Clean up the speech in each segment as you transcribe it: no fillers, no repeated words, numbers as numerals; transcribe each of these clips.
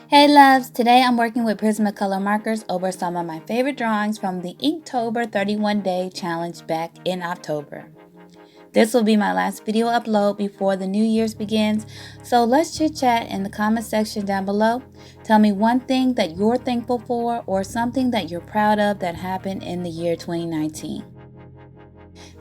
Hey loves, today I'm working with Prismacolor Markers over some of my favorite drawings from the Inktober 31-day challenge back in October. This will be my last video upload before the New Year's begins, so let's chit chat in the comment section down below. Tell me one thing that you're thankful for or something that you're proud of that happened in the year 2019.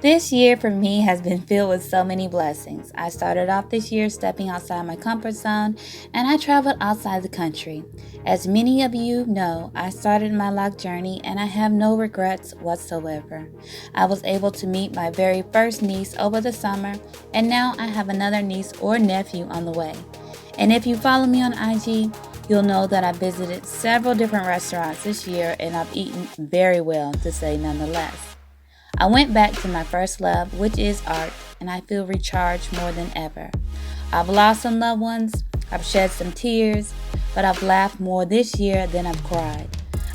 This year for me has been filled with so many blessings. I started off this year stepping outside my comfort zone, and I traveled outside the country. As many of you know, I started my lock journey and I have no regrets whatsoever. I was able to meet my very first niece over the summer, and now I have another niece or nephew on the way. And if you follow me on IG, you'll know that I visited several different restaurants this year and I've eaten very well, to say nonetheless. I went back to my first love, which is art, and I feel recharged more than ever. I've lost some loved ones, I've shed some tears, but I've laughed more this year than I've cried.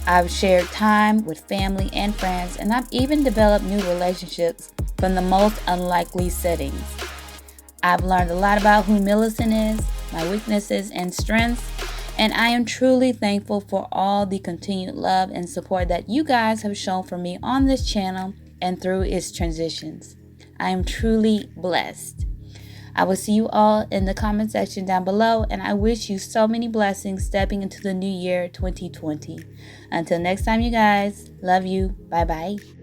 I've shared time with family and friends, and I've even developed new relationships from the most unlikely settings. I've learned a lot about who Millicent is, my weaknesses and strengths, and I am truly thankful for all the continued love and support that you guys have shown for me on this channel and through its transitions. I am truly blessed. I will see you all in the comment section down below, and I wish you so many blessings stepping into the new year 2020. Until next time, you guys, love you. Bye bye.